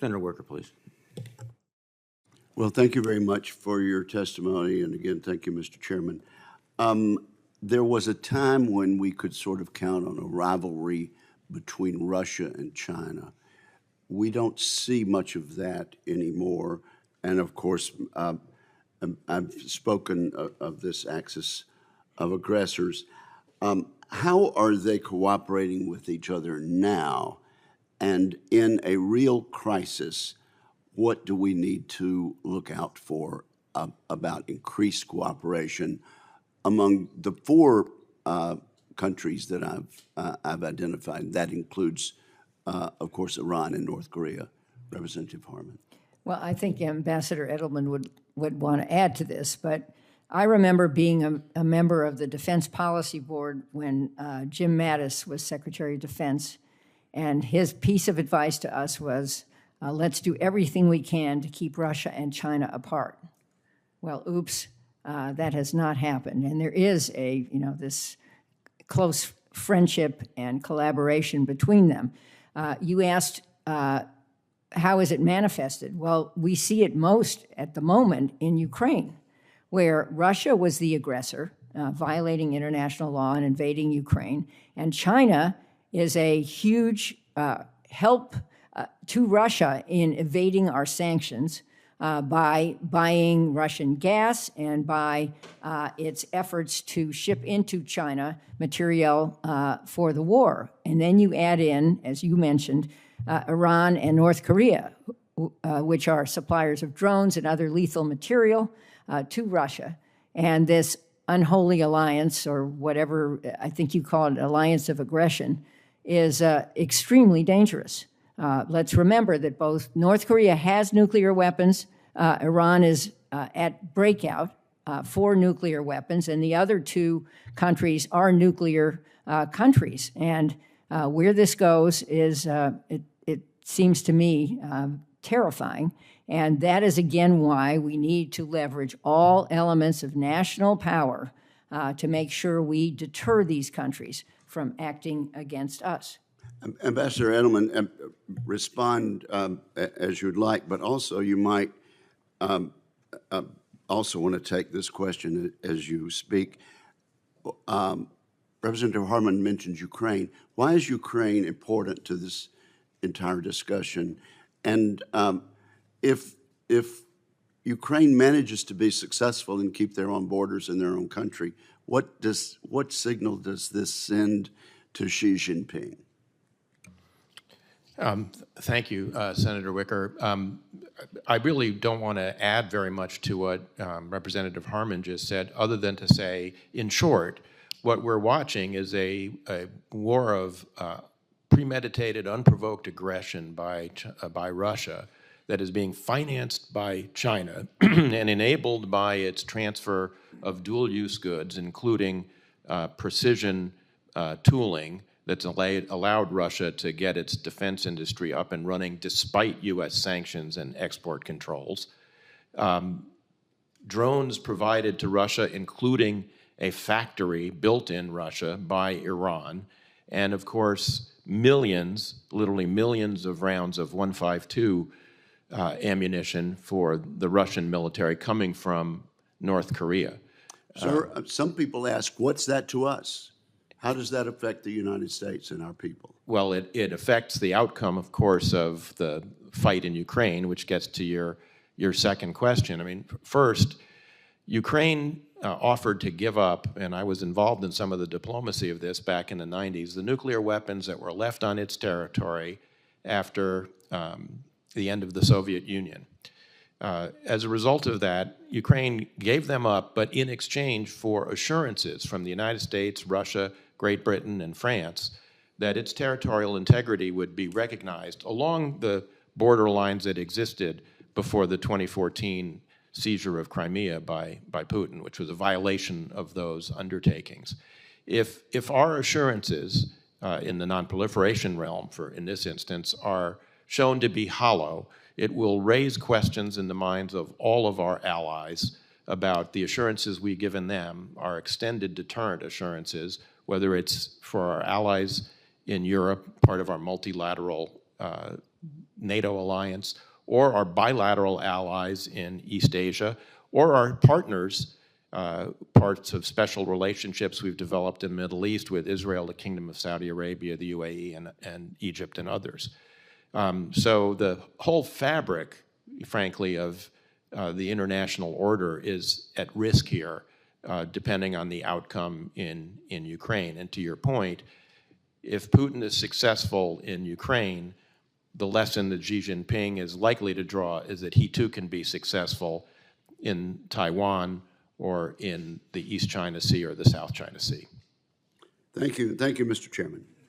Senator Wicker, please. Well, thank you very much for your testimony, and again, thank you, Mr. Chairman. There was a time when we could sort of count on a rivalry between Russia and China. We don't see much of that anymore, and of course, I've spoken of this axis of aggressors. How are they cooperating with each other now? And in a real crisis, what do we need to look out for about increased cooperation among the four countries that I've identified? That includes, of course, Iran and North Korea. Representative Harman. Well, I think Ambassador Edelman would want to add to this, but I remember being a member of the Defense Policy Board when Jim Mattis was Secretary of Defense, and his piece of advice to us was, let's do everything we can to keep Russia and China apart. Well, oops, that has not happened, and there is this close friendship and collaboration between them. You asked, how is it manifested? Well, we see it most at the moment in Ukraine, where Russia was the aggressor, violating international law and invading Ukraine, and China is a huge help to Russia in evading our sanctions by buying Russian gas and by its efforts to ship into China material for the war. And then you add in, as you mentioned, Iran and North Korea, which are suppliers of drones and other lethal material to Russia. And this unholy alliance, or whatever I think you call it, alliance of aggression, is extremely dangerous. Let's remember that both North Korea has nuclear weapons, Iran is at breakout for nuclear weapons, and the other two countries are nuclear countries. And where this goes is, it seems to me, terrifying. And that is, again, why we need to leverage all elements of national power to make sure we deter these countries from acting against us. Ambassador Edelman, respond as you'd like, but also you might also want to take this question as you speak. Representative Harman mentioned Ukraine. Why is Ukraine important to this entire discussion? And if Ukraine manages to be successful and keep their own borders in their own country, what signal does this send to Xi Jinping? Thank you, Senator Wicker. I really don't want to add very much to what Representative Harman just said, other than to say, in short, what we're watching is a war of premeditated, unprovoked aggression by Russia that is being financed by China and enabled by its transfer of dual-use goods, including precision tooling that's allowed Russia to get its defense industry up and running despite U.S. sanctions and export controls. Drones provided to Russia, including a factory built in Russia by Iran, and of course, millions, literally millions of rounds of 152 ammunition for the Russian military coming from North Korea. Sir, some people ask, what's that to us? How does that affect the United States and our people? Well, it affects the outcome, of course, of the fight in Ukraine, which gets to your second question. I mean, first, Ukraine offered to give up, and I was involved in some of the diplomacy of this back in the 90s, the nuclear weapons that were left on its territory after the end of the Soviet Union. As a result of that, Ukraine gave them up, but in exchange for assurances from the United States, Russia, Great Britain, and France that its territorial integrity would be recognized along the border lines that existed before the 2014 seizure of Crimea by Putin, which was a violation of those undertakings. If our assurances in the nonproliferation realm, in this instance, are shown to be hollow, it will raise questions in the minds of all of our allies about the assurances we've given them, our extended deterrent assurances, whether it's for our allies in Europe, part of our multilateral NATO alliance, or our bilateral allies in East Asia, or our partners, parts of special relationships we've developed in the Middle East with Israel, the Kingdom of Saudi Arabia, the UAE, and Egypt and others. So the whole fabric, frankly, of the international order is at risk here, depending on the outcome in Ukraine. And to your point, if Putin is successful in Ukraine, the lesson that Xi Jinping is likely to draw is that he too can be successful in Taiwan or in the East China Sea or the South China Sea. Thank you, Mr. Chairman.